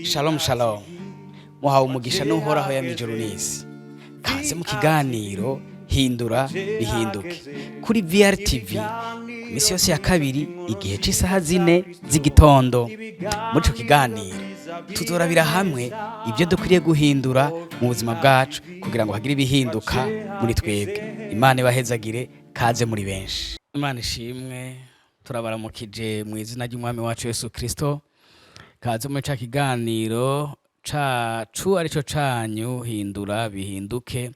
Shalom shalom. Muhawe umugisha n'uhoraho yamijuru n'isi. Kaze mu kiganiro Hindura bihinduke kuri VRTV misi yose ya kabiri igihe c'isaha 4 z'igitondo. Muri ico kiganiro tuzorabira hamwe ibyo dukwiriye guhindura mu buzima bwacu kugira ngo hagire ibihinduka muri twebwe. Imana ibahezagire, kaze muri benshi. Imana ishimwe, turabaramukije mu izina ry'umwami wacu Yesu Kristo. Kaze muri ca kiganiro cacu arico canyu Hindura bihinduke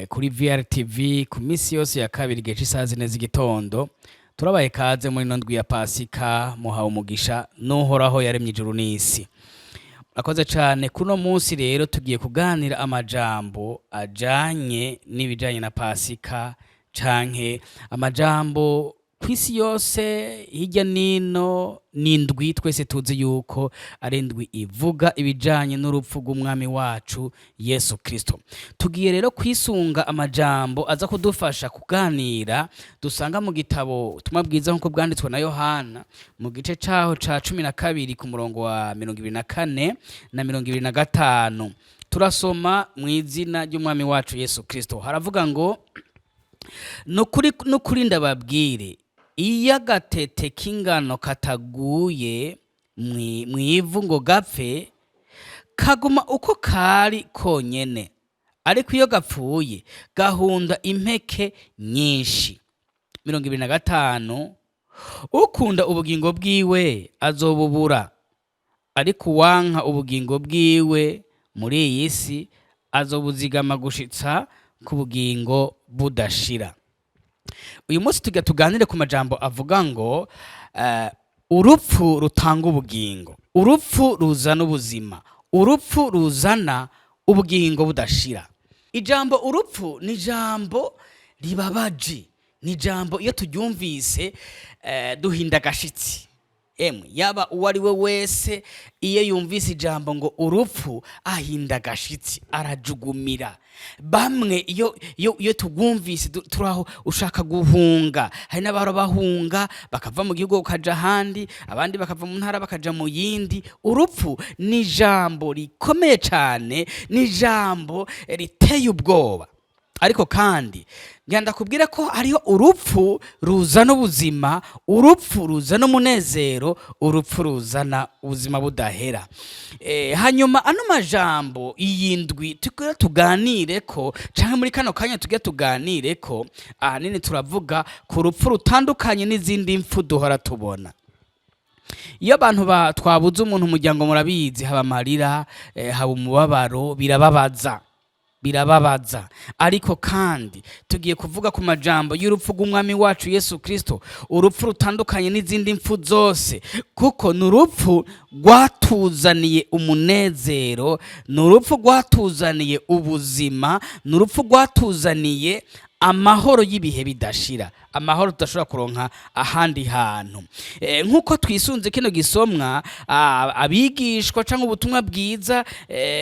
kuri VRTV ku misi yose ya kabiri igihe c'isaha 4 z'igitondo. Turabaye kaze muri ndwi ya Pasika, muhawe umugisha n'uhoraho yaremye ijuru n'isi. Akoze cyane kuno munsi rero tugiye kuganira amajambo ajanye n'ibijanye na Pasika canke amajambo kwisi yose hirya nino n'indwi twese tuzi yuko ari indwi ivuga ibijanye n'urupfu rw'umwami wacu Yesu Kristo. Tugiye rero kwisunga amajambo aza kudufasha kuganira dusanga mu gitabo tumabwiza nkuko bwanditswe na Yohana mu gice caho ca 12 ku murongo wa 24 na 25. Turasoma mu izina ry'umwami wacu Yesu Kristo. Haravuga ngo nukuri ndababwire, iyo agatete k'ingano kataguye mwivu ngo gapfe kaguma uko kari konyene, ariko iyo gapfuye gahunda impeke nyinshi. 25. Ukunda ubugingo bwiwe azobubura, ariko uwanka ubugingo bwiwe muri iyi si azobuzigama gushitsa ku bugingo budashira. Uyu munsi tuganire ku majambo avuga ngo urupfu rutanga ubugingo, urupfu ruzana ubuzima, urupfu ruzana ubugingo budashira. Ijambo urupfu ni ijambo ribabaje, ni ijambo iyo turyumvise duhinda gashitsi. Yaba uwari we wese iyo yumvise ijambo ngo urupfu ahinda gashitsi, arajugumira. Bamwe iyo tugumvise turaho ushaka guhunga. Hari n'abaro bahunga bakava mu gihugu bakaja handi, abandi bakava mu ntara bakaja mu yindi. Urupfu ni ijambo rikomeye cyane, ni ijambo riteye ubwoba. Ariko kandi ngenda kubwira ko hariho urupfu ruzana ubuzima, urupfu ruzana umunezero, urupfu ruzana ubuzima budahera. Hanyuma ano majambo iyindwi tuganire ko canke muri kano kanya tuganire ko ahanini turavuga ku rupfu rutandukanye n'izindi mfu duhora tubona. Iyo abantu twabuze umuntu umuryango murabizi, haba amarira, haba umubabaro, birababaza. Ariko kandi tugiye kuvuga ku majambo y'urupfu rw'umwami wacu Yesu Kristo, urupfu rutandukanye n'izindi mfu zose, kuko n'urupfu rwatuzaniye umunezero, n'urupfu rwatuzaniye ubuzima, n'urupfu rwatuzaniye amahoro y'ibihe bidashira, amahoro tudashobora kuronka ahandi hantu. Nkuko twisunze kino gisomwa, abigishwa cyangwa ubutumwa bwiza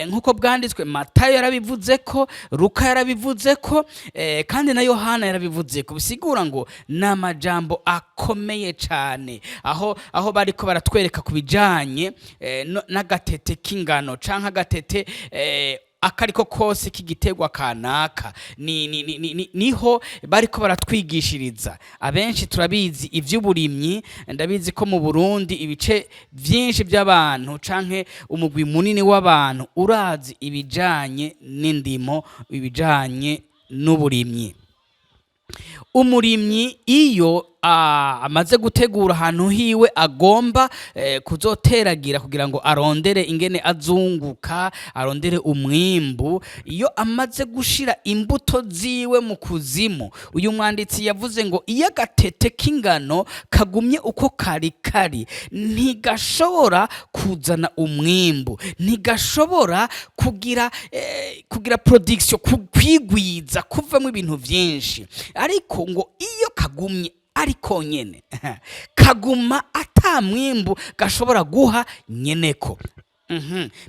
nkuko bwanditswe, Matayo yarabivuze ko, Luka yarabivuze ko, kandi na Yohana yarabivuze ko. Bisigura ngo n'amajambo akomeye cyane, aho bariko baratwereka kubijanye n'agatete k'ingano canke agatete akariko kose k'igitegwa kanaka. Niho bariko baratwigishiriza. Abenshi turabizi ivy'uburimyi, ndabizi ko mu Burundi ibice vyinshi by'abantu canke umugwi munini w'abantu urazi ibijanye n'indimo, ibijanye n'uburimyi. Umurimyi iyo amaze gutegura ahantu hiwe agomba kuzoteragira kugira ngo arondere ingene azunguka, arondere umwimbu, iyo amaze gushira imbuto ziwe mu kuzimu, uyu mwanditsi yavuze ngo iyo agatete k'ingano kagumye uko kari ntigashobora kuzana umwimbu, ntigashobora kugira production, kwigwiza, kuvamo ibintu vyinshi. Ariko ngo iyo kagumye ariko nyene kaguma ata mwimbu gashobora guha nyeneko.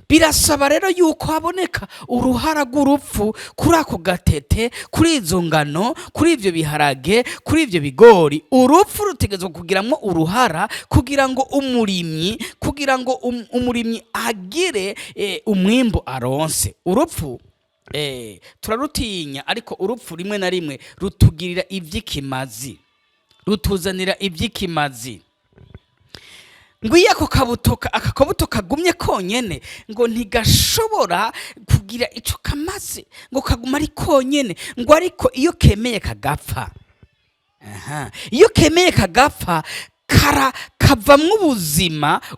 birasaba rero yuko haboneka uruhara rw'urupfu kuri ako gatete, kuri izo ngano, kuri ibyo biharage, kuri ibyo bigori. Urupfu rutegerezwa kugiramwo uruhara kugira ngo umurimyi agire umwimbo aronse. Urupfu turarutinya, ariko urupfu rimwe na rimwe rutugirira iby'ikimazi, rutuzanira iby'ikimazi. Ngwiye ako kabuto kagumye konyene ngo ntigashobora kugira ico kamaze, ngo kaguma ari konyene, ngo ariko iyo kemeye kagapfa, iyo kemeye kagapfa kavamwo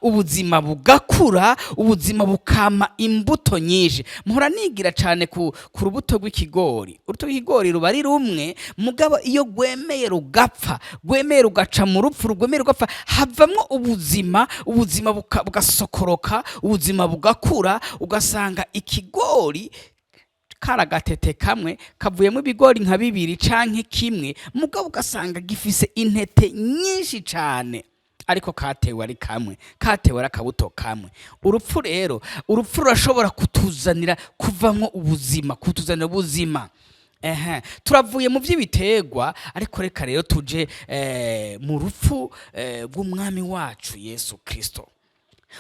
ubuzima bugakura, ubuzima bukama imbuto nyinshi. Mpora nigira cane ku rubuto rw'ikigori. Urubuto rw'ikigori ruba ari rumwe, mugabo iyo rwemeye rugapfa, rwemeye rugaca mu rupfu, rwemeye rugapfa, havamwo ubuzima bugasokoroka, ubuzima bugakura, ugasanga ikigori kara gatete kamwe kavuyemo ibigori nka 2 canke kimwe, mugabo ugasanga gifise intete nyinshi cane, ariko katewe ari kamwe, katewe ari akabuto kamwe. Urupfu rero, urupfu rurashobora kutuzanira kuvamwo ubuzima, kutuzanira ubuzima. Turavuye mu by'ibiterwa, ariko reka rero tuje mu rupfu rw'umwami wacu Yesu Kristo.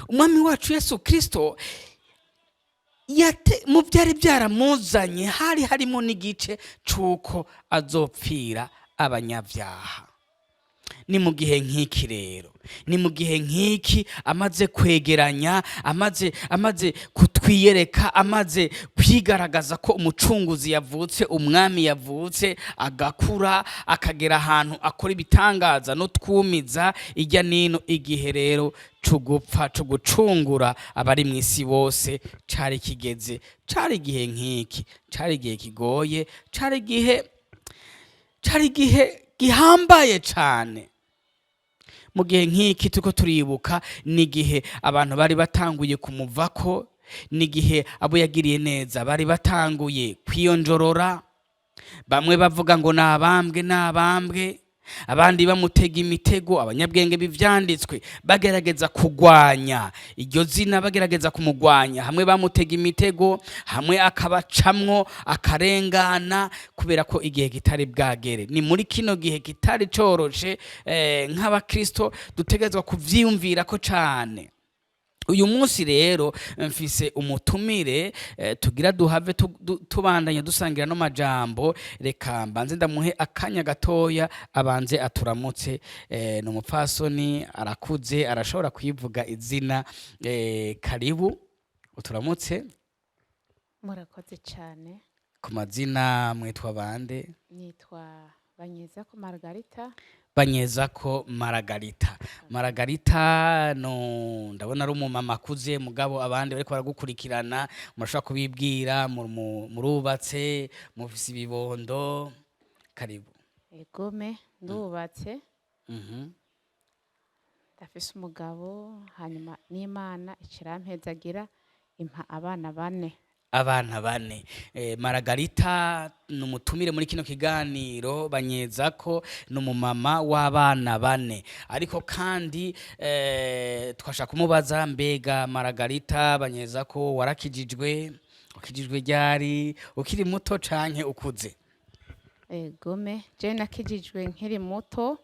Umwami wacu Yesu Kristo mu byari byaramuzanye hari harimo n'igice c'uko azopfira abanyabyaha. Ni mu gihe nk'iki rero, ni mu gihe nk'iki amaze kwegeranya, amaze kutwiyereka, amaze kwigaragaza ko umucunguzi yavutse, umwami yavutse, agakura akagera ahantu akora ibitangaza no twumiza ijya nino. Igihe rero cugupfa, cugucungura abari mu isi bose cari kigeze. Cari igihe nk'iki, cari igihe kigoye, cari igihe gihambaye cane. Mu gihe nk'iki tuko turibuka, ni igihe abantu bari batanguye kumuvako, ni igihe abo yagiriye neza bari batanguye kwiyonjorora, bamwe bavuga ngo nabambwe, abandi bamutega imitego. Abanyabwenge b'ivyanditswe bagerageza kugwanya iryo zina, bagerageza kumugwanya, hamwe bamutega imitego, hamwe akabacamwo akarengana, kubera ko igihe kitari bwagere. Ni muri kino gihe kitari coroshe, nk'abakristo dutegerezwa kuvyiyumvira ko cane. Uyu munsi rero mfise umutumire, tugira duhave tubandanya dusangira no majambo. Reka mbanze ndamuhe akanya gatoya abanze aturamutse. No mupfasoni arakuze, arashobora kwivuga izina. Karibu uturamutse. Murakoze cyane. Ku mazina mwitwa bande? Nitwa Banyezako Margarita. Banyezako Margarita, no ndabona ari umumama akuze, mugabo abandi bariko baragukurikirana murashobora kubibwira, murubatse, mufise ibibondo. Karibu. Egome, ndubatse. Ndafise umugabo, hanyuma n'Imana ikirampezagira impa abana 4. Abana 4. Margarita numutumire muri kino kiganiro. Banyezako numumama w'abana 4, ariko kandi twashaka kumubaza, mbega Margarita Banyezako warakijijwe? Ukijijwe ryari? Ukiri muto canke ukuze? Egome, je nakijijwe nkiri muto,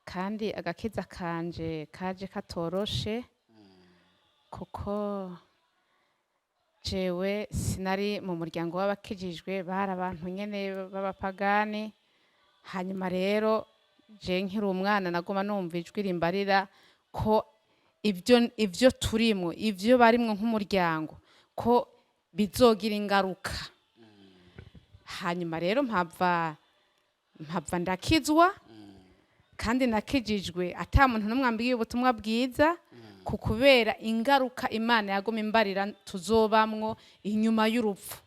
kandi agakiza kanje kaje katoroshe, kuko jewe sinari mu muryango w'abakijijwe, bari abantu nyene b'abapagani. Hanyuma rero je nkiri umwana nagoma numva ijwi rimbarira ko ivyo turimo, ivyo barimwo nk'umuryango, ko bizogira ingaruka. Hanyuma rero mpava ndakizwa, kandi nakijijwe ata muntu n'umwe ambwiye ubutumwa bwiza, kubera ingaruka Imana yagoma imbarira tuzobamwo inyuma y'urupfu.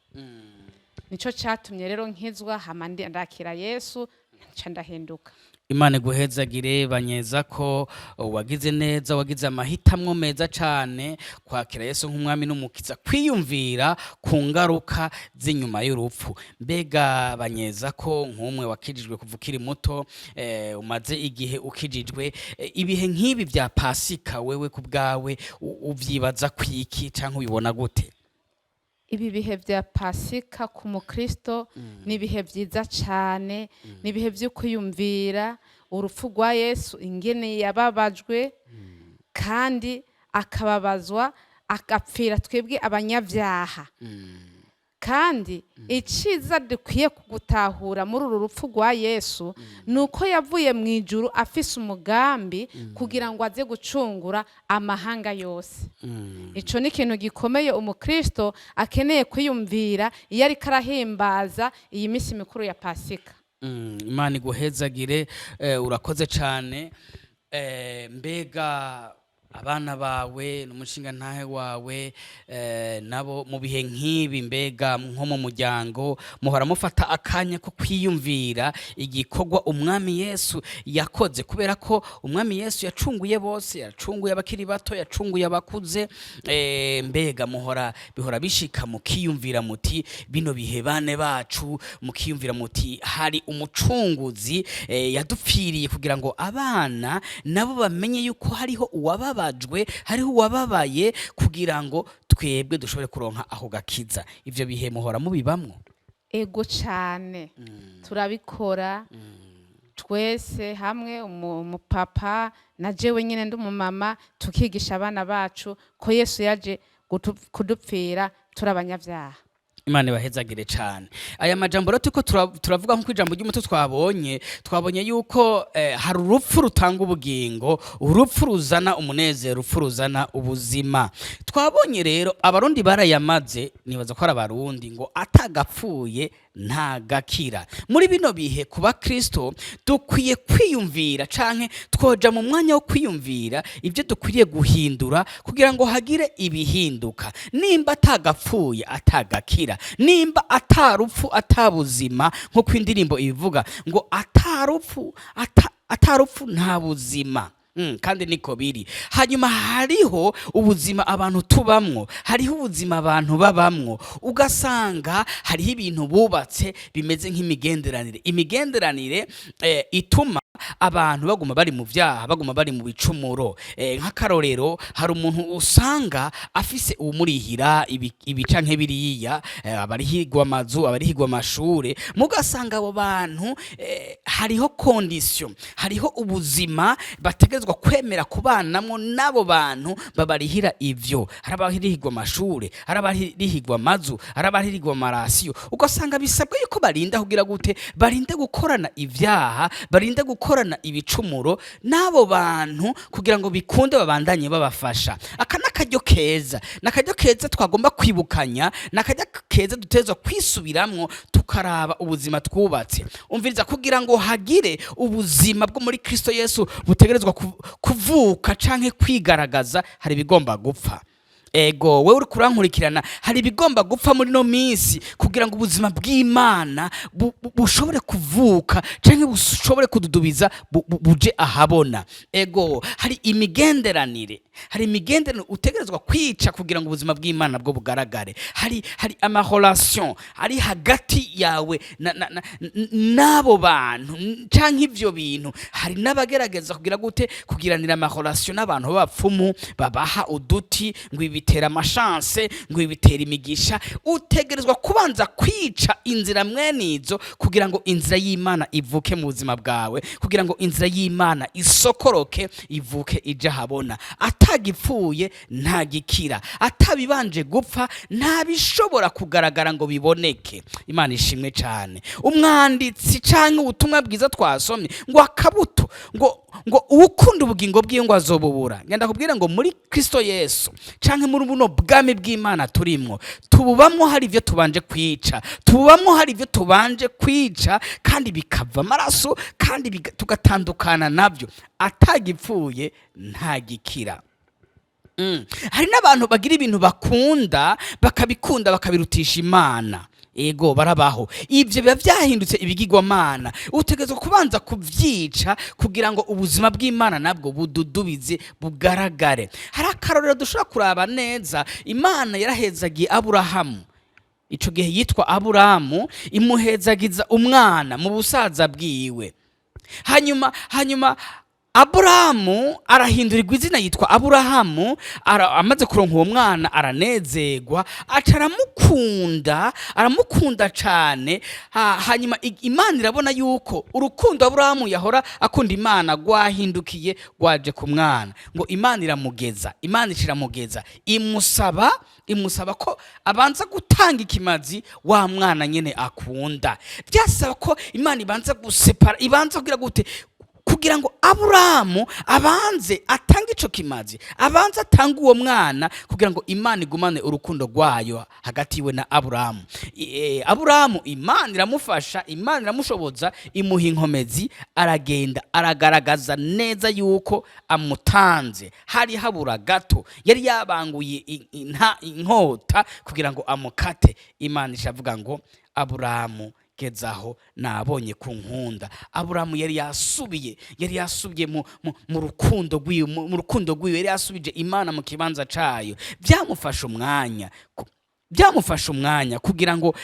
Nico catumye rero nkizwa, hama ndakira Yesu, nca ndahinduka. Imana iguhezagire banyeza ko wagize neza, wagize amahitamwo meza cane kwakira Yesu nk'umwami n'umukiza, kwiyumvira ku ngaruka z'inyuma y'urupfu. Mbega banyeza ko nk'umwe wakijijwe kuva ukiri muto, umaze igihe ukijijwe, ibihe nk'ibi vya Pasika wewe ku bwawe uvyibaza kwiki canke ubibona gute? Ibi bihe vya Pasika ku mukristo ni ibihe vyiza cane, ni ibihe vyo kwiyumvira urupfu rwa Yesu ingene yababajwe kandi akababazwa agapfira twebwe abanyavyaha. Kandi iciza dukwiye kugutahura muri uru rupfu rwa Yesu nuko yavuye mu ijuru afise umugambi kugira ngo aze gucungura amahanga yose. Ico ni ikintu gikomeye umukristo akeneye kwiyumvira iyo ariko arahimbaza iyi misi mikuru ya Pasika. Imana iguhezagire, urakoze cane. Mbega abana bawe n'umushinga ntahe wawe nabo mu bihe nk'ibi, mbega nko mu muryango muhora mufata akanya ko kwiyumvira igikorwa umwami Yesu yakoze, kubera ko umwami Yesu yacunguye bose, yacunguye abakiri bato, yacunguye abakuze. Mbega bihora bishika mukiyumvira muti bino bihe bane bacu, mukiyumvira muti hari umucunguzi yadupfiriye kugira ngo abana nabo bamenye yuko hariho uwababajwe, hariho uwababaye kugira ngo twebwe dushobore kuronka aho gakiza. Ivyo bihe muhora mubibamwo? Ego cane, turabikora twese hamwe, umupapa na jewe nyene ndi umumama, tukigisha abana bacu ko Yesu yaje kudupfira turi abanyavyaha. Imana ibahezagire cane. Aya majambo rero turiko turavuga nko ijambo ry'umuto twabonye yuko hari urupfu rutanga ubugingo, urupfu ruzana umunezero, urupfu ruzana ubuzima. Twabonye rero abarundi barayamaze, nibaza ko ari abarundi, ngo atagapfuye nta gakira. Muri bino bihe kuba Kristo dukwiye kwiyumvira canke twoja mu mwanya wo kwiyumvira ivyo dukwiriye guhindura kugira ngo hagire ibihinduka. Nimba atagapfuye atagakira, nimba atarupfu atabuzima, nko kw'indirimbo ibivuga ngo atarupfu nta buzima. Kandi niko biri. Hanyuma hariho ubuzima abantu tubamwo, hariho ubuzima abantu babamwo, ugasanga hariho ibintu bubatse bimeze imigenderanire ituma abantu baguma bari mu vyaha, baguma bari mu bicumuro. Nk'akarorero, hari umuntu usanga afise uwumurihira ibi canke biriya, abarihirwa amazu, abarihirwa amashure, mugasanga abo bantu hariho condition, hariho ubuzima bategezwa kwemera kubanamwo n'abo bantu babarihira ivyo. Hari abarihirwa amashure, hari abarihirwa amazu, hari abarihirwa amarasiyo, ugasanga bisabwa yuko barinda kugira gute, barinde gukorana ivyaha, barinde gukorana ibicumuro n'abo bantu kugira ngo bikunde babandanye babafasha. Aka n'akaryo keza twagomba kwibukanya, n'akaryo keza dutezwa kwisubiramwo tukaraba ubuzima twubatse. Umviriza, kugira ngo hagire ubuzima bwo muri Kristo Yesu butegerezwa kuvuka canke kwigaragaza, hari ibigomba gupfa. Ego wewe uri kurankurikirana, hari ibigomba gupfa muri no minsi kugira ngo ubuzima bw'Imana bushobore kuvuka canke bushobore kududubiza buje ahabona. Ego hari imigenderanire utegerezwa kwica kugira ngo ubuzima bw'Imana bwo bugaragare. Hari amarelation ari hagati yawe n'abo bantu canke ivyo bintu. Hari n'abagerageza kugira gute, kugiranira amarelation n'abantu b'abapfumu babaha uduti ngo bitera amashance, ngo bitera imigisha. Utegerezwa kubanza kwica inzira mwenizo kugira ngo inzira y'Imana ivuke mu buzima bwawe, kugira ngo inzira y'Imana isokoroke ivuke ija habona. Atagipfuye nta gikira, atabibanje gupfa nta bishobora kugaragara ngo biboneke. Imana ishimwe cane. Umwanditsi canke ubutumwa bwiza twasomye ngo akabuto ngo uwukunda ubugingo bwiwe ngo azobubura. Ngenda kubwira ngo muri Kristo Yesu canke muri buno bwami bw'Imana turimwo, tububamwo hari ivyo tubanje kwica, tububamwo hari ivyo tubanje kwica kandi bikava amaraso kandi tugatandukana navyo. Atagipfuye nta gikira. Hari n'abantu bagira ibintu bakunda bakabikunda bakabirutisha Imana. ego barabaho. Ibyo biba byahindutse ibigirwamana, utegerezwa kubanza kubyica kugira ngo ubuzima bw'Imana nabwo bududubize bugaragare. Hari akarorero dushobora kuraba neza. Imana yarahezagiye Aburahamu, ico gihe yitwa Aburahamu, imuhezagiza umwana mu busaza bwiwe. hanyuma Aburahamu arahindurirwa izina yitwa Aburahamu. Amaze kuronka uwo mwana aranezerwa, aramukunda cyane. Hanyuma Imana irabona yuko urukundo Aburahamu yahora akunda Imana rwahindukiye rwaje ku mwana, ngo Imana iramugeza, imusaba ko abanza gutanga ikimazi wa mwana nyene akunda. Byasaba ko Imana ibanza gusepara, ibanza kugira gute, kugira ngo Aburahamu abanze atange ico kimazi, abanze atange uwo mwana kugira ngo Imana igumane urukundo rwayo hagati yiwe na Aburahamu. Aburahamu Imana iramufasha, Imana iramushoboza, imuha inkomezi, aragenda aragaragaza neza yuko amutanze. Hari habura gato, yari yabanguye inkota kugira ngo amukate. Imana ishavuga ngo Aburahamu gezaho nabonye ku nkunda. Aburahamu yari yasubiye mu rukundo rwiwe, yari yasubije Imana mu kibanza cayo. Byamufasha umwanya kugira ngo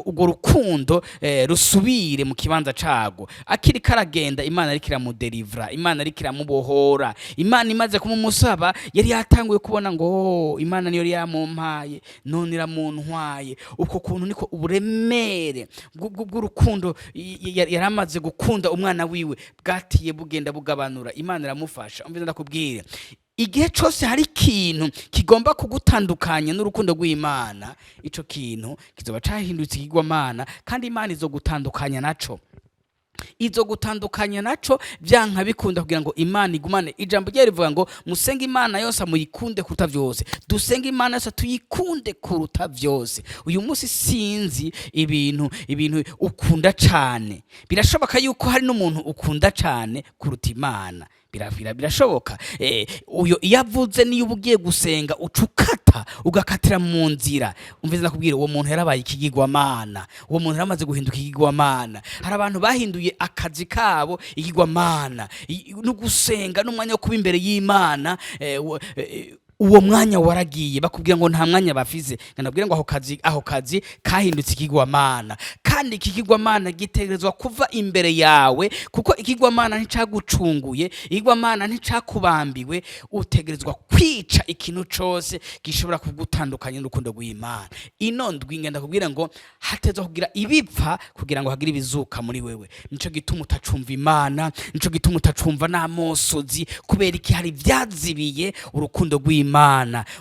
urwo rukundo rusubire mu kibanza cago. Akiri karagenda, Imana ariko iramuderivra, Imana ariko iramubohora. Imana imaze kumumusaba, yari yatanguye kubona ngo Imana niyo yamumpaye, none iramuntwaye. Uko kuntu niko uburemere bw'urukundo yaramaze gukunda umwana wiwe bwatiye bugenda bugabanura. Imana iramufasha. Umva ndakubwire, igihe cyose hari ikintu kigomba kugutandukanya n'urukundo rw'Imana, ico kintu kizoba cahindutse ikigwamana, kandi Imana izogutandukanya naco byanka bikunda, kugira ngo Imana igumane. Ijambo rye rivuga ngo musenge Imana yose muyikunde kuruta vyose. Dusenge Imana yose tuyikunde kuruta vyose. Uyu munsi sinzi ibintu ukunda cane. Birashoboka yuko hari n'umuntu ukunda cane kuruta Imana, birashoboka. Uyo iyavuze niyo ubugiye gusenga ugakatira mu nzira, umvize nakubwira, uwo muntu yarabaye ikigirwamana, uwo muntu yaramaze guhinduka ikigirwamana. Hari abantu bahinduye akazi kabo ikigirwamana, no gusenga n'umwanya wo kuba imbere y'Imana. Uwo mwanya waragiye, bakubwira ngo nta mwanya bafize. Nganabwira ngo aho kazi kahindutse ikigwamana, kandi ikigwamana gitegerezwa kuva imbere yawe, kuko ikigwamana nticagucunguye, ikigwamana nticakubambiwe. Utegerezwa kwica ikintu cose gishobora kugutandukanya n'urukundo rw'Imana. Ino ndwi ngenda kubwira ngo hatezwa kugira ibipfa kugira ngo hagire ibizuka muri wewe. Nico gituma utacumva Imana, nico gituma utacumva n'amosozi, kubera iki hari vyazibiye urukundo rw'Imana.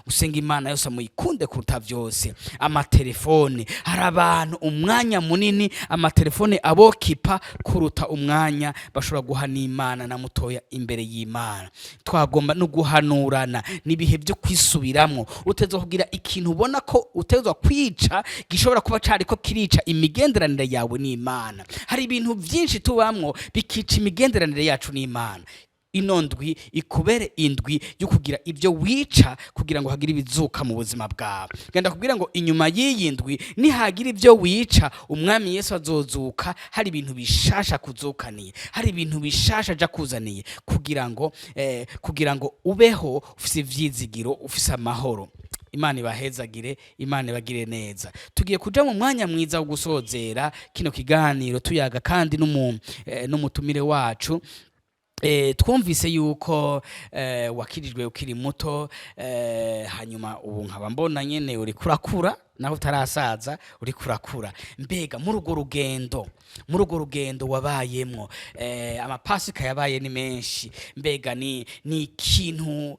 Usenga Imana yose muyikunde kuruta vyose. Amatelefone, hari abantu umwanya munini amatelefone abokipa kuruta umwanya bashobora guha n'Imana na mutoya imbere y'Imana. Twagomba no guhanurana n'ibihe byo kwisubiramwo. Utezwa kugira ikintu ubona ko utezwa kwica gishobora kuba cariko kirica imigenderanire yawe n'Imana. Hari ibintu vyinshi tubamwo bikica imigenderanire yacu n'Imana. Ino ndwi ikubere indwi yo kugira ibyo wica kugira ngo hagire ibizuka mu buzima bwawe. Genda kubwira ngo inyuma y'iyi ndwi nihagira ibyo wica, umwami Yesu azozuka hari ibintu bishasha kuzukaniye, hari ibintu bishasha aja kuzaniye, kugira ngo ubeho ufise ivyizigiro, ufise amahoro. Imana ibahezagire, Imana ibagire neza. Tugiye kuja mu mwanya mwiza wo gusozera kino kiganiro tuyaga kandi n'umutumire wacu. Twumvise yuko wakirijwe ukiri muto, hanyuma ubu nkaba mbona nyene uri kurakura, naho utarasaza uri kurakura. Mbega muri urwo rugendo wabayemwo, amapasika yabaye ni menshi. Mbega ni ikintu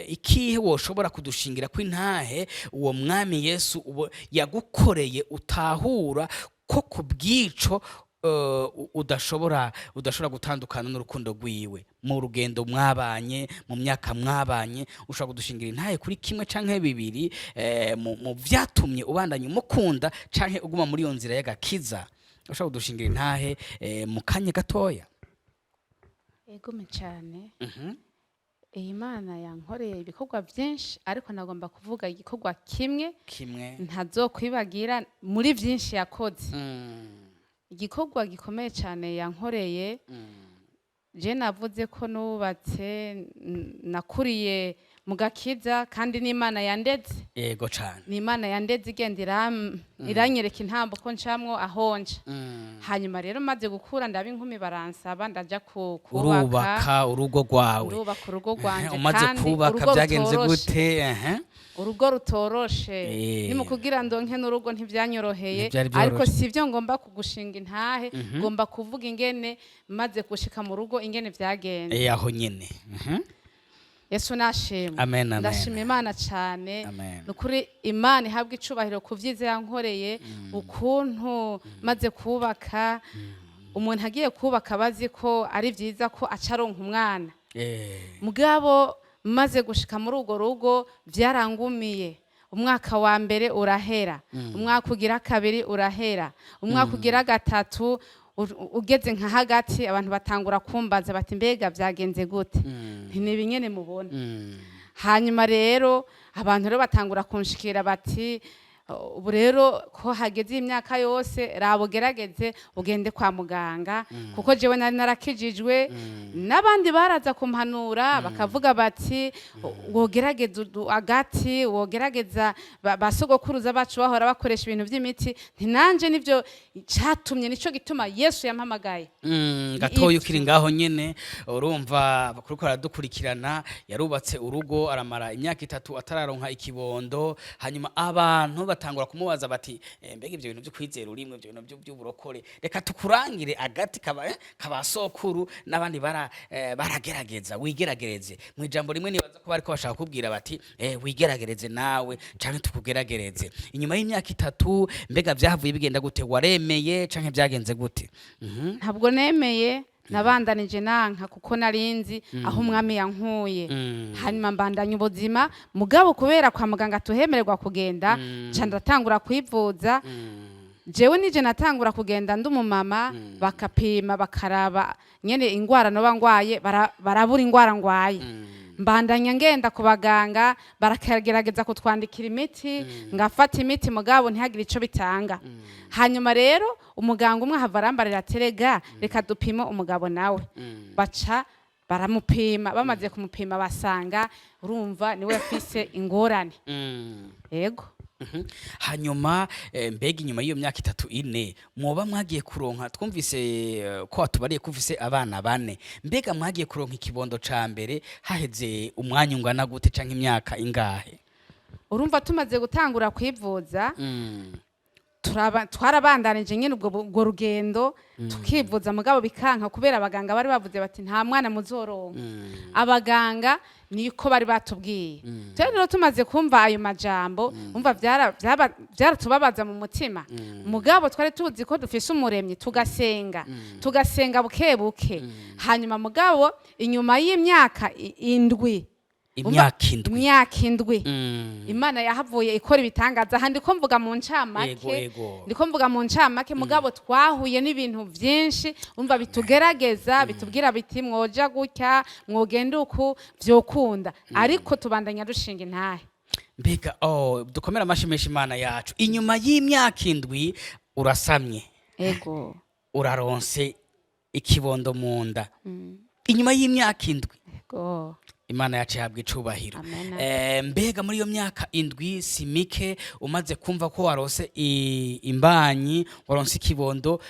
ikihe woshobora kudushingira ko intahe uwo mwami Yesu yagukoreye utahura ko kubwico udashobora gutandukana n'urukundo rwiwe? Mu rugendo mwabanye, mu myaka mwabanye, ushobora kudushingira intahe kuri kimwe canke bibiri mu vyatumye ubandanye umukunda canke uguma muri iyo nzira y'agakiza. Ushobora kudushingira intahe mu kanya gatoya? Egome cyane. iyi Mana yankoreye ibikorwa byinshi ariko nagomba kuvuga igikorwa kimwe ntazokwibagira muri byinshi yakoze. Igikorwa gikomeye cyane yankoreye, je navuze ko nubatse nakuriye mu gakiza kandi n'Imana yandeze. Yego cyane. N'Imana yandeze igenda iranyereka intambo ko ncamwo ahonje. Hanyuma rero maze gukura ndaba inkumi baransaba ndaja urubaka urugo rwawe. Ndubaka urugo rwanje umaze kubaka byagenze gute? Urugo rutoroshe. Ni mu kugira ndonke n'urugo ntivyanyoroheye, ariko sivyo ngomba kugushinga intahe, ngomba kuvuga ingene maze gushika mu rugo ingene vyagenze. Aho nyene. Yesu nashimwe. Amen, amen. Ndashima Imana cyane. Nukuri Imana ihabwa icubahiro ku vyiza yankoreye, ukuntu maze kubaka. Umuntu agiye kubaka bazi ko ari vyiza ko acaronka umwana. Mugabo maze gushika muri urwo rugo vyarangumiye. Umwaka wa mbere urahera, umwaka ugira kabiri urahera, umwaka ugira gatatu ugeze nka hagati abantu batangura kumbaza bati mbega vyagenze gute? Ntibi nyene mubona. Hanyuma rero abantu rero batangura kunshikira bati ubu rero ko hageze imyaka yose rabugerageze ugende kwa muganga, kuko jewe nari narakijijwe. N'abandi baraza kumpanura bakavuga bati wogerageza agati, wogerageza basogokuruza bacu bahora bakoresha ibintu vy'imiti. Ntinanje nivyo catumye, nico gituma Yesu yampamagaye. Gatoyo ukiri ngaho nyene urumva bakuruko aradukurikirana, yarubatse urugo aramara imyaka 3 atararonka ikibondo. Hanyuma abantu batangura kumubaza bati mbega ivyo bintu byo kwizera urimwe, ivyo bintu by'uburokore, reka tukurangire agati kabasokuru n'abandi baragerageza, wigeragereze. Mu ijambo rimwe nibaza ko bariko bashaka kubwira bati wigeragereze nawe canke tukugeragereze. Inyuma y'imyaka 3 mbega vyahavuye bigenda gute? Waremeye canke vyagenze gute? Ntabwo nemeye, nabandanije nanka kuko narinzi aho umwami yankuye. Hanyuma mbandanya ubuzima, mugabo kubera kwa muganga tuhemererwa kugenda, nca ndatangura kwivuza. Jewe nije natangura kugenda ndumumama, bakapima bakaraba nyene ingwara noba ngwaye, barabura ingwara ngwaye. Mbandanya ngenda ku baganga, baragerageza kutwandikira imiti, ngafata imiti mugabo ntihagire ico bitanga. Hanyuma rero umuganga umwe hava arambarira terega reka dupima umugabo nawe. Baca baramupima, bamaze kumupima basanga urumva niwe afise ingorane. Yego. Hanyuma mbega inyuma y'iyo myaka 3-4 mwoba mwagiye kuronka, twumvise ko atubariye kuvise abana 4, mbega mwagiye kuronka ikibondo ca mbere haheze umwanya ungana gute canke imyaka ingahe? Urumva tumaze gutangura kwivuza, twarabandanije nyene ubwo rugendo tukivuza, mugabo bikanka kubera abaganga bari bavuze bati nta mwana muzoronka. Abaganga niko bari batubwiye. Rero tumaze kumva ayo majambo, umva byaratubabaza mu mutima. Mugabo twari tuzi ko dufise umuremyi, tugasenga buke buke. Hanyuma mugabo inyuma y'imyaka 7 imyaka indwi Imana yahavuye ikora ibitangaza. Handi ko mvuga mu ncamake, ndiko mvuga mu ncamake, mugabo twahuye n'ibintu vyinshi umva bitugerageza, bitubwira biti mwoja gutya, mwogenda uku vyokunda, ariko tubandanya dushinga intahe. Mbega dukomera amashimisha Imana yacu. Inyuma y'imyaka 7 urasamye, ego uraronse ikibondo mu nda. Inyuma y'imyaka 7 ego Imana yacu ihabwa icubahiro. Mbega muri iyo myaka 7 simike umaze kumva ko warose imbanyi, waronse ikibondo,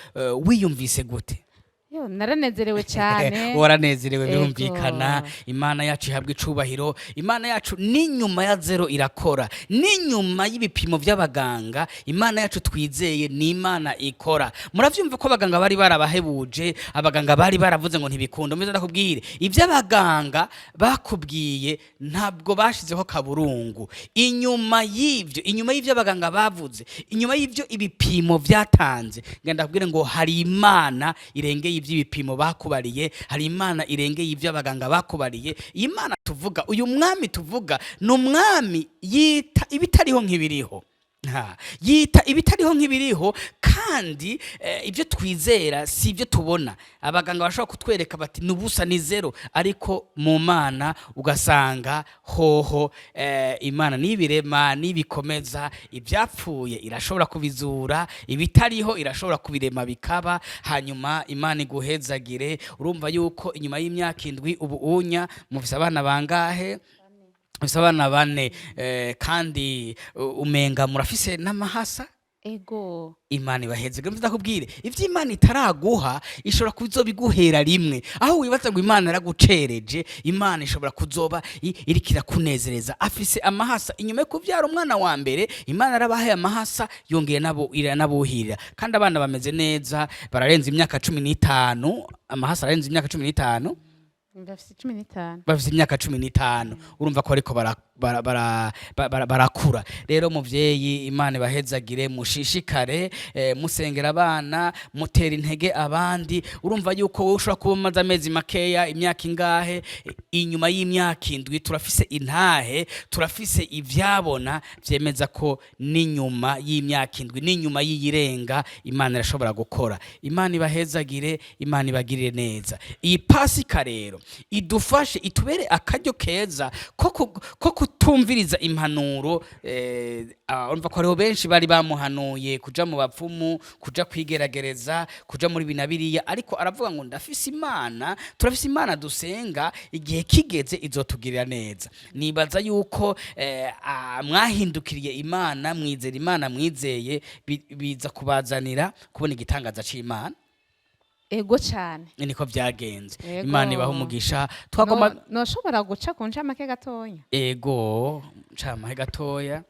wiyumvise gute? Yo naranezerewe cyane. Waranezerewe birumvikana. Imana yacu ihabwa icubahiro. Imana yacu n'inyuma ya 0 irakora, n'inyuma y'ibipimo by'abaganga Imana yacu twizeye ni Imana ikora. Muravyumva ko abaganga bari barabahebuje, abaganga bari baravuze ngo ntibikunda. Umeze ndakubwire ibyo abaganga bakubwiye ntabwo bashizeho kaburungu. Inyuma y'ivyo abaganga bavuze, inyuma y'ivyo ibipimo byatanze, ngenda kubwire ngo hari Imana irengeye ivy'ibipimo bakubariye, hari Imana irengeye ivyo abaganga bakubariye. Imana tuvuga, uyu mwami tuvuga, no mwami yita ibitariho nk'ibiriho. yita ibitariho nk'ibiriho kandi ibyo twizera si ibyo tubona. Abaganga bashobora kutwereka bati nubusa ni zero, ariko mu Mana ugasanga hoho Imana nibirema nibikomeza, ibyapfuye irashobora kubizura, ibitariho irashobora kubirema bikaba, hanyuma Imana iguhezagire. Urumva yuko inyuma y'imyaka 7 ubu unya mufise abana bangahe? Abana 4, kandi umenga murafise n'amahasa. Ego Imana ibahezagire. Ndakubwire ivyo Imana itaraguha ishobora kuzobiguhera rimwe, aho wibaza ngo Imana yaragucereje, Imana ishobora kuzoba irikira kunezereza. Afise amahasa inyuma yo kuvyara umwana wa mbere, Imana yarabahaye amahasa, yongeye nabo iranabuhirira, kandi abana bameze neza, bararenza imyaka 15. Amahasa arenze imyaka 15, bafise imyaka 15. Urumva ko ariko barakura. Rero muvyeyi, Imana ibahezagire, mushishikare musengera abana, mutera intege abandi. Urumva yuko wowe ushobora kuba umaze amezi makeya, imyaka ingahe, inyuma y'imyaka 7 turafise intahe, turafise ivyabona vyemeza ko n'inyuma y'imyaka 7, n'inyuma y'iyirenga, Imana irashobora gukora. Imana ibahezagire, Imana ibagirire neza. Iyi Pasika rero idufashe, itubere akaryo keza ko kutumviriza impanuro. Urumva ko ariho benshi bari bamuhanuye kuja mu bapfumu, kuja kwigeragereza, kuja muri binabiriya, ariko aravuga ngo ndafise Imana, turafise Imana dusenga, igihe kigeze izotugirira neza. Nibaza yuko mwahindukiriye Imana, mwizera Imana, mwizeye biza kubazanira kubona igitangaza c'Imana. Ego cyane niko byagenze. Imana ibaho umugisha. Twagoma noshobora guca ku ncamake gatoya. Ego ncamake gatoya.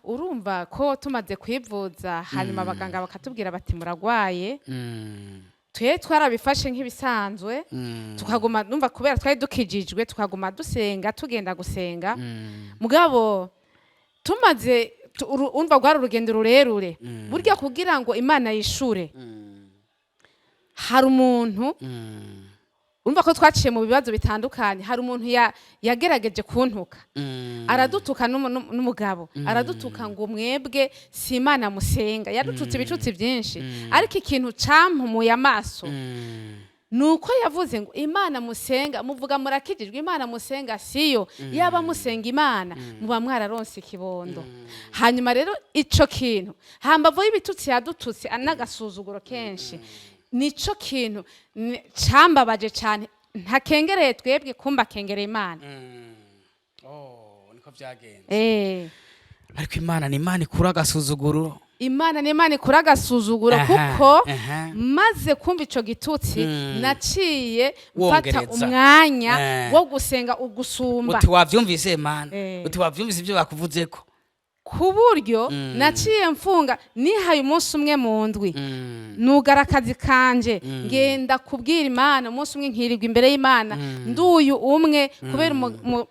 Urumva ko tumaze kwivuza, hanyuma abaganga bakatubwira bati muragwaye, twe twarabifashe nk'ibisanzwe, tukaguma numva kubera twari dukijijwe, tukaguma dusenga, tugenda gusenga. Mugabo tumaze urumva rwari urugendo rurerure, burya kugira ngo Imana yishure, hari umuntu urumva ko twaciye mu bibazo bitandukanye. Hari umuntu yagerageje kuntuka, aradutuka n'umugabo, aradutuka ngo mwebwe si Imana musenga, yadututse ibicutsi byinshi. Ariko ikintu campumuye amaso nuko yavuze ngo Imana musenga, muvuga murakijijwe, Imana musenga siyo, yaba musenga Imana muba mwararonse ikibondo. Hanyuma rero ico kintu hambavu y'ibitutsi yadututse anagasuzuguro kenshi, nico kintu cambabaje cyane. Ntakengereye twebwe kumba kengereye Imana. Niko byagenze. Ariko Imana ni Imana ikura agasuzuguro. Imana ni Imana ikura agasuzuguro, kuko maze kumva ico gitutsi naciye mfata umwanya wo gusenga ugusumba. Uti wavyumvise Imana, uti wavyumvise ibyo bakuvuzeko, ku buryo naciye mfunga nihaye umunsi umwe mu ndwi, nugara akazi kanje, ngenda kubwira Imana umunsi umwe, nkirirwa imbere y'Imana nduyu umwe, kubera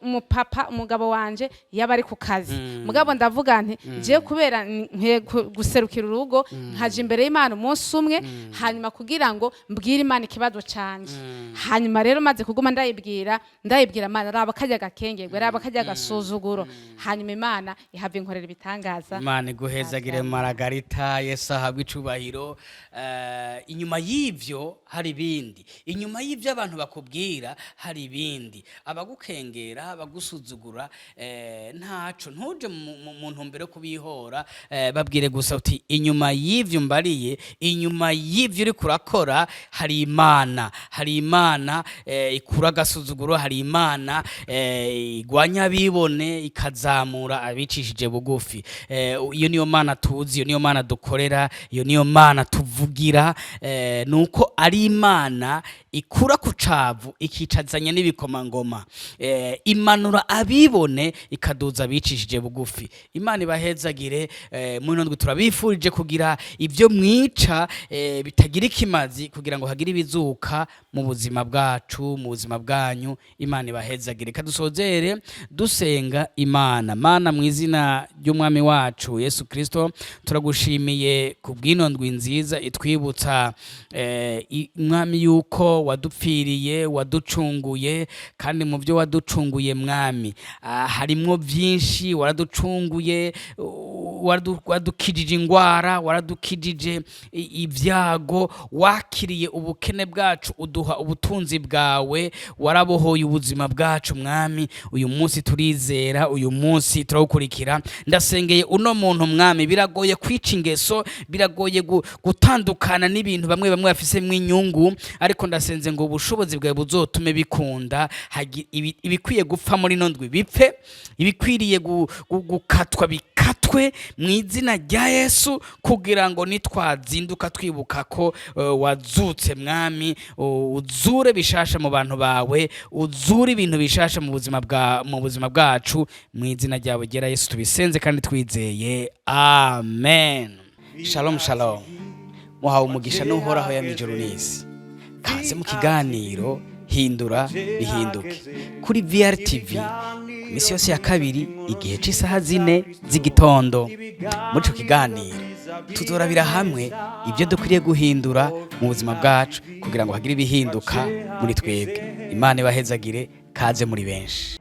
umupapa umugabo wanje yaba ari ku kazi. Mugabo ndavuga nti je kubera guserukira urugo, nkaje imbere y'Imana umunsi umwe, hanyuma kugira ngo mbwire Imana ikibazo canje. Hanyuma rero maze kuguma ndayibwira Imana, raba kajya gakengegwe, raba kajya gasuzuguro, hanyuma Imana ihava inkorera ibitangaza. Imana iguhezagire Maragarita, Yesu ahabwe icubahiro. Inyuma y'ivyo hari ibindi, inyuma y'ivyo abantu bakubwira hari ibindi. Abagukengera, abagusuzugura, ntaco, ntuje mu ntumbero kubihora, babwire gusa uti inyuma y'ivyo mbariye, inyuma y'ivyo uri kurakora hari Imana, hari Imana ikura agasuzuguro, hari Imana igwanya bibone, ikazamura abicishije bugufi. Iyo niyo Mana tuzi, iyo niyo Mana dukorera, iyo niyo Mana tuvugira. Nuko ari Imana ikura ku cavu ikicazanya n'ibikomangoma, imanura abibone ikaduza abicishije bugufi. Imana ibahezagire. Muri ndwi turabifurije kugira ibyo mwica bitagira ikimazi, kugira ngo hagire ibizuka mu buzima bwacu, mu buzima bwanyu. Imana ibahezagire. Kadusozere dusenga Imana. Mana, mu izina ry'umwami wacu Yesu Kristo, turagushimiye ku bw'ino ndwi nziza itwibutsa mwami yuko wadupfiriye, waducunguye, kandi mu byo waducunguye mwami harimwo byinshi. Waraducunguye, wadukijije ingwara, waradukijije ibyago, wakiriye ubukene bwacu uduha ubutunzi bwawe, warabohoye ubuzima bwacu mwami. Uyu munsi turizera, uyu munsi turawukurikira. Ndasengeye uno muntu mwami, biragoye kwica ingeso, biragoye gutandukana n'ibintu bamwe bafisemwo inyungu, ariko ndasenze ngo ubushobozi bwawe buzotume bikunda. Ibikwiye gupfa muri ino ndwi bipfe, ibikwiriye gukatwa bikatwe mu izina rya Yesu, kugira ngo nitwazinduka twibuka ko wazutse mwami, uzure bishasha mu bantu bawe, uzure ibintu bishasha mu buzima bwacu, mu izina ryawe gera Yesu tubisenze kandi twizeye, amen. Shalom shalom, muhawe umugisha n'uhoraho yamijuru n'isi. Kaze mu kiganiro Hindura bihinduke kuri VRTV misi yose ya kabiri igihe c'isaha 4 z'igitondo. Muri ico kiganiro tuzorabira hamwe ibyo dukwiriye guhindura mu buzima bwacu kugira ngo hagire ibihinduka muri twebwe. Imana ibahezagire, kaze muri benshi.